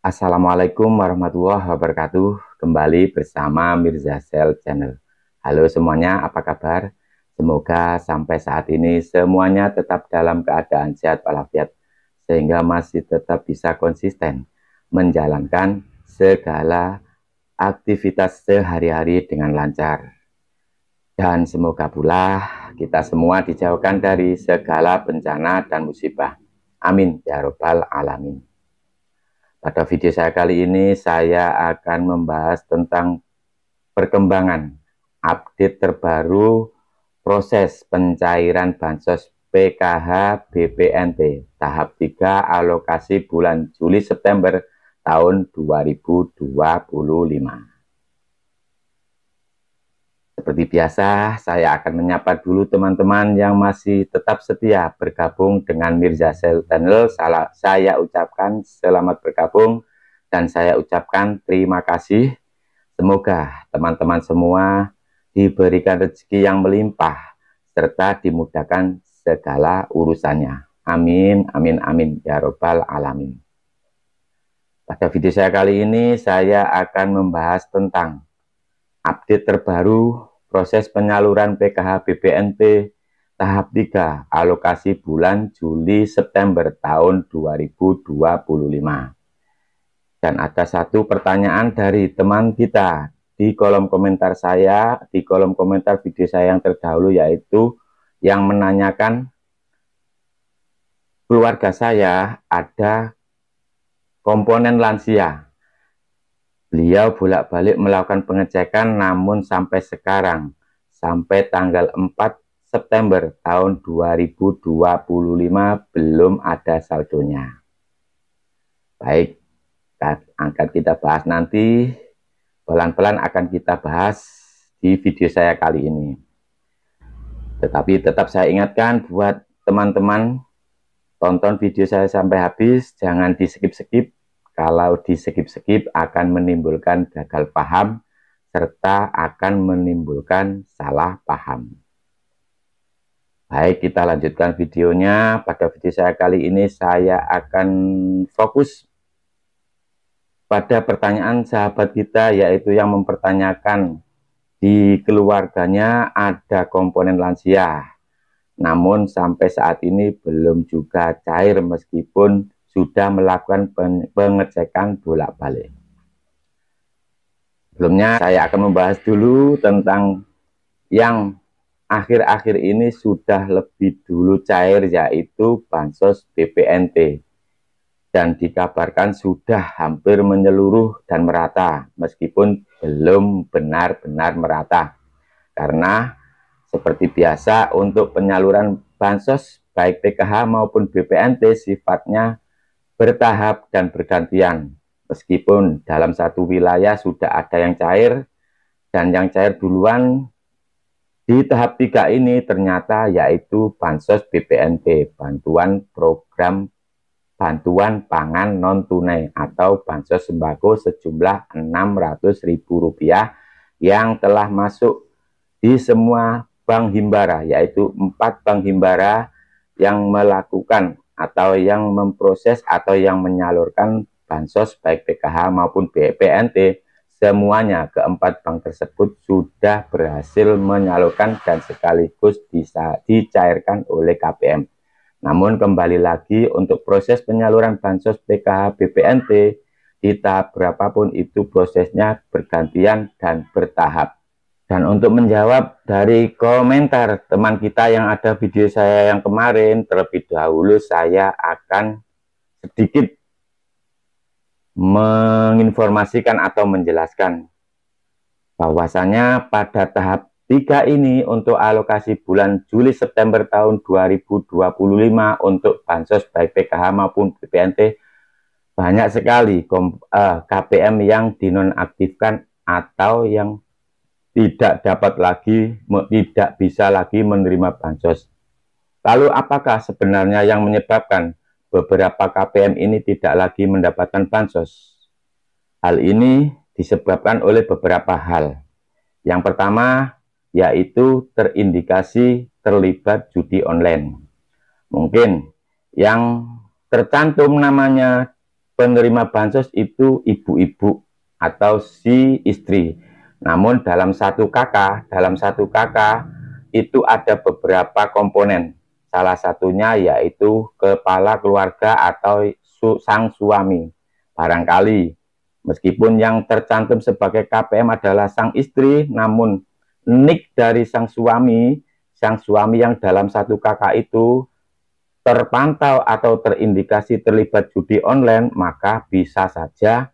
Assalamualaikum warahmatullahi wabarakatuh. Kembali bersama Mirza Sel Channel. Halo semuanya, apa kabar? Semoga sampai saat ini semuanya tetap dalam keadaan sehat walafiat, sehingga masih tetap bisa konsisten menjalankan segala aktivitas sehari-hari dengan lancar. Dan semoga pula kita semua dijauhkan dari segala bencana dan musibah. Amin ya robbal alamin. Pada video saya kali ini saya akan membahas tentang perkembangan update terbaru proses pencairan bansos PKH BPNT tahap 3 alokasi bulan Juli September tahun 2025. Seperti biasa, saya akan menyapa dulu teman-teman yang masih tetap setia bergabung dengan Mirza Sel Channel. Saya ucapkan selamat bergabung dan saya ucapkan terima kasih. Semoga teman-teman semua diberikan rezeki yang melimpah serta dimudahkan segala urusannya. Amin, amin, amin, ya robbal alamin. Pada video saya kali ini saya akan membahas tentang update terbaru proses penyaluran PKH BPNT tahap 3 alokasi bulan Juli September tahun 2025. Dan ada satu pertanyaan dari teman kita di kolom komentar saya, di kolom komentar video saya yang terdahulu, yaitu yang menanyakan keluarga saya ada komponen lansia. Beliau bolak-balik melakukan pengecekan, namun sampai sekarang, sampai tanggal 4 September tahun 2025 belum ada saldonya. Baik, akan kita bahas nanti, pelan-pelan akan kita bahas di video saya kali ini. Tetapi tetap saya ingatkan buat teman-teman, tonton video saya sampai habis, jangan di skip-skip. Kalau di skip-skip akan menimbulkan gagal paham, serta akan menimbulkan salah paham. Baik, kita lanjutkan videonya. Pada video saya kali ini saya akan fokus pada pertanyaan sahabat kita, yaitu yang mempertanyakan di keluarganya ada komponen lansia, namun sampai saat ini belum juga cair meskipun sudah melakukan pengecekan bolak-balik. Sebelumnya saya akan membahas dulu tentang yang akhir-akhir ini sudah lebih dulu cair, yaitu bansos BPNT. Dan dikabarkan sudah hampir menyeluruh dan merata, meskipun belum benar-benar merata. Karena seperti biasa untuk penyaluran bansos baik PKH maupun BPNT sifatnya bertahap dan bergantian. Meskipun dalam satu wilayah sudah ada yang cair, dan yang cair duluan di tahap 3 ini ternyata yaitu bansos BPNT, bantuan program bantuan pangan non-tunai atau bansos sembako sejumlah Rp600.000 yang telah masuk di semua bank himbara, yaitu 4 bank himbara yang melakukan atau yang memproses atau yang menyalurkan bansos baik PKH maupun BPNT. Semuanya keempat bank tersebut sudah berhasil menyalurkan dan sekaligus bisa dicairkan oleh KPM. Namun kembali lagi untuk proses penyaluran bansos PKH BPNT di tahap berapapun itu prosesnya bergantian dan bertahap. Dan untuk menjawab dari komentar teman kita yang ada video saya yang kemarin, terlebih dahulu saya akan sedikit menginformasikan atau menjelaskan bahwasanya pada tahap 3 ini untuk alokasi bulan Juli September tahun 2025 untuk bansos baik PKH maupun BPNT banyak sekali KPM yang dinonaktifkan atau yang tidak dapat lagi, tidak bisa lagi menerima bansos. Lalu apakah sebenarnya yang menyebabkan beberapa KPM ini tidak lagi mendapatkan bansos? Hal ini disebabkan oleh beberapa hal. Yang pertama yaitu terindikasi terlibat judi online. Mungkin yang tercantum namanya penerima bansos itu ibu-ibu atau si istri. Namun dalam satu kakak itu ada beberapa komponen. Salah satunya yaitu kepala keluarga atau sang suami. Barangkali meskipun yang tercantum sebagai KPM adalah sang istri, namun nik dari sang suami yang dalam satu kakak itu terpantau atau terindikasi terlibat judi online, maka bisa saja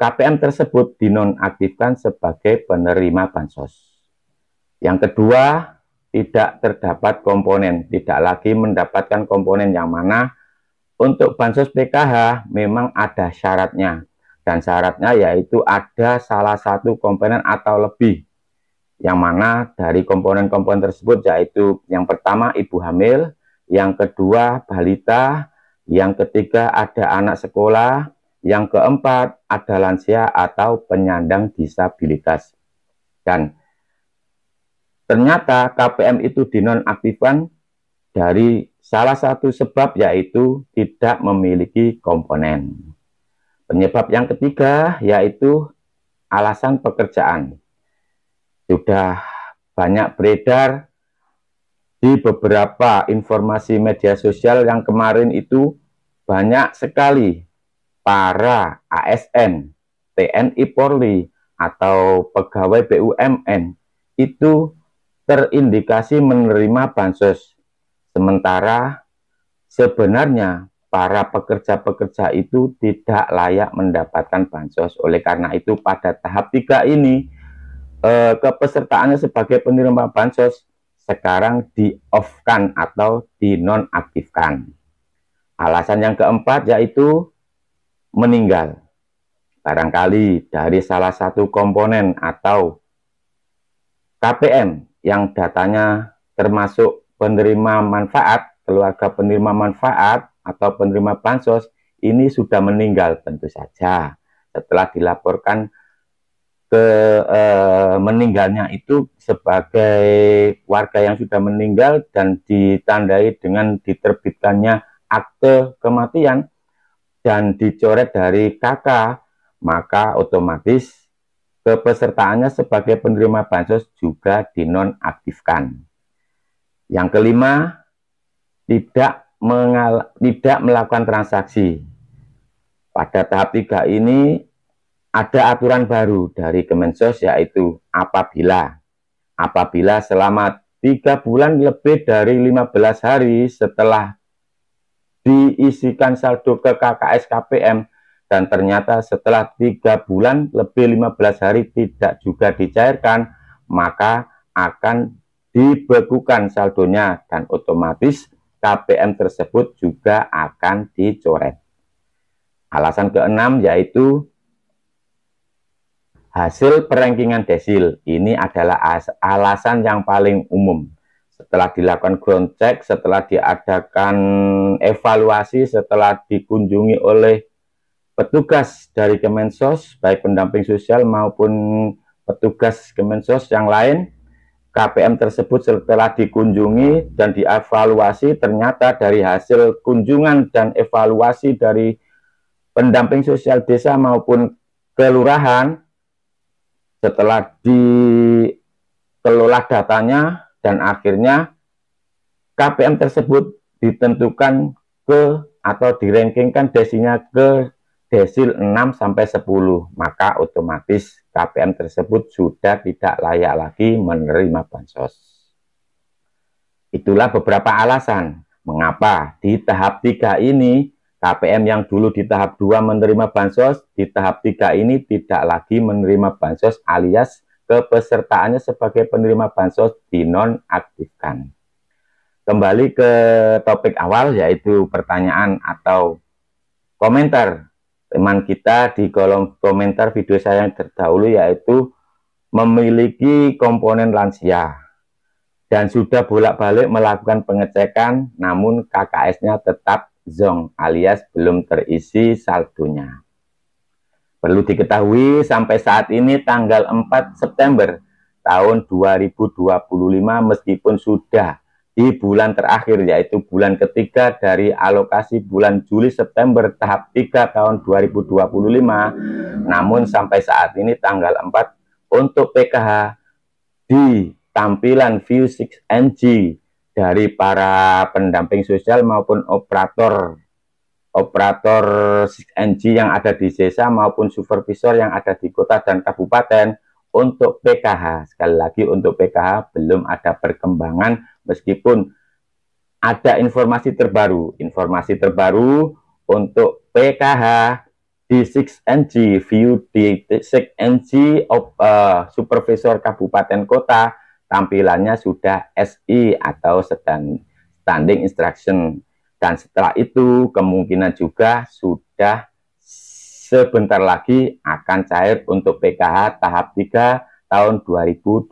KPM tersebut dinonaktifkan sebagai penerima bansos. Yang kedua, tidak terdapat komponen, tidak lagi mendapatkan komponen, yang mana untuk bansos PKH memang ada syaratnya, dan syaratnya yaitu ada salah satu komponen atau lebih, yang mana dari komponen-komponen tersebut yaitu yang pertama ibu hamil, yang kedua balita, yang ketiga ada anak sekolah, yang keempat ada lansia atau penyandang disabilitas. Dan ternyata KPM itu dinonaktifkan dari salah satu sebab yaitu tidak memiliki komponen. Penyebab yang ketiga yaitu alasan pekerjaan. Sudah banyak beredar di beberapa informasi media sosial yang kemarin itu banyak sekali para ASN, TNI Polri, atau pegawai BUMN itu terindikasi menerima bansos. Sementara sebenarnya para pekerja-pekerja itu tidak layak mendapatkan bansos. Oleh karena itu pada tahap 3 ini kepesertaannya sebagai penerima bansos sekarang di-off-kan atau dinonaktifkan. Alasan yang keempat yaitu meninggal. Barangkali dari salah satu komponen atau KPM yang datanya termasuk penerima manfaat, keluarga penerima manfaat atau penerima bansos ini sudah meninggal, tentu saja setelah dilaporkan meninggalnya itu sebagai warga yang sudah meninggal dan ditandai dengan diterbitkannya akte kematian dan dicoret dari KK, maka otomatis kepesertaannya sebagai penerima bansos juga dinonaktifkan. Yang kelima, tidak melakukan transaksi. Pada tahap 3 ini ada aturan baru dari Kemensos, yaitu apabila selama 3 bulan lebih dari 15 hari setelah diisikan saldo ke KKS KPM dan ternyata setelah 3 bulan lebih 15 hari tidak juga dicairkan, maka akan dibekukan saldonya dan otomatis KPM tersebut juga akan dicoret. Alasan keenam yaitu hasil perankingan desil. Ini adalah alasan yang paling umum. Setelah dilakukan ground check, setelah diadakan evaluasi, setelah dikunjungi oleh petugas dari Kemensos, baik pendamping sosial maupun petugas Kemensos yang lain, KPM tersebut setelah dikunjungi dan dievaluasi, ternyata dari hasil kunjungan dan evaluasi dari pendamping sosial desa maupun kelurahan, setelah dikelola datanya dan akhirnya KPM tersebut ditentukan ke atau dirankingkan desinya ke desil 6-10, maka otomatis KPM tersebut sudah tidak layak lagi menerima bansos. Itulah beberapa alasan mengapa di tahap 3 ini KPM yang dulu di tahap 2 menerima bansos, di tahap 3 ini tidak lagi menerima bansos alias kepesertaannya sebagai penerima bansos dinonaktifkan. Kembali ke topik awal yaitu pertanyaan atau komentar teman kita di kolom komentar video saya yang terdahulu, yaitu memiliki komponen lansia dan sudah bolak-balik melakukan pengecekan namun KKS-nya tetap zonk alias belum terisi saldonya. Perlu diketahui sampai saat ini tanggal 4 September tahun 2025 meskipun sudah di bulan terakhir, yaitu bulan ketiga dari alokasi bulan Juli September tahap 3 tahun 2025. Namun sampai saat ini tanggal 4 untuk PKH di tampilan view 6NG dari para pendamping sosial maupun operator 6NG yang ada di desa maupun supervisor yang ada di kota dan kabupaten. Untuk PKH, sekali lagi untuk PKH belum ada perkembangan, meskipun ada informasi terbaru untuk PKH di 6NG view di 6NG supervisor kabupaten kota, tampilannya sudah SI atau standing instruction, dan setelah itu kemungkinan juga sudah sebentar lagi akan cair untuk PKH tahap 3 tahun 2025.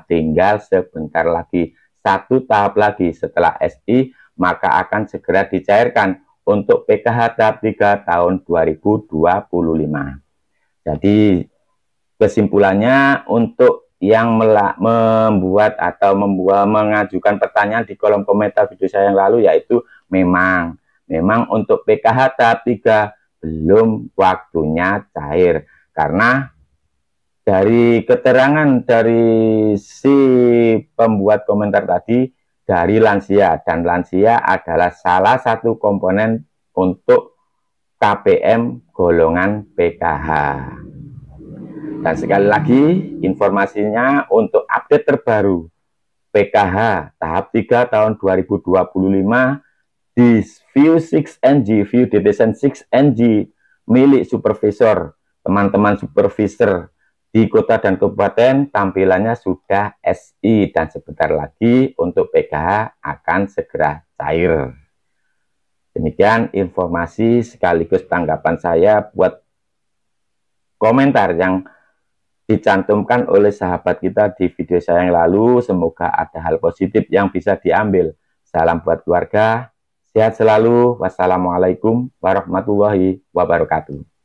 Tinggal sebentar lagi, satu tahap lagi setelah SI, maka akan segera dicairkan untuk PKH tahap 3 tahun 2025. Jadi kesimpulannya, untuk yang membuat atau mengajukan pertanyaan di kolom komentar video saya yang lalu, yaitu memang untuk PKH tahap 3 belum waktunya cair, karena dari keterangan dari si pembuat komentar tadi, dari lansia, dan lansia adalah salah satu komponen untuk KPM golongan PKH. Dan sekali lagi informasinya untuk update terbaru PKH tahap 3 tahun 2025 di view 6NG, view detection 6NG milik supervisor, teman-teman supervisor di kota dan kabupaten, tampilannya sudah SI, dan sebentar lagi untuk PKH akan segera cair. Demikian informasi sekaligus tanggapan saya buat komentar yang dicantumkan oleh sahabat kita di video saya yang lalu. Semoga ada hal positif yang bisa diambil. Salam buat keluarga. Sehat selalu. Wassalamualaikum warahmatullahi wabarakatuh.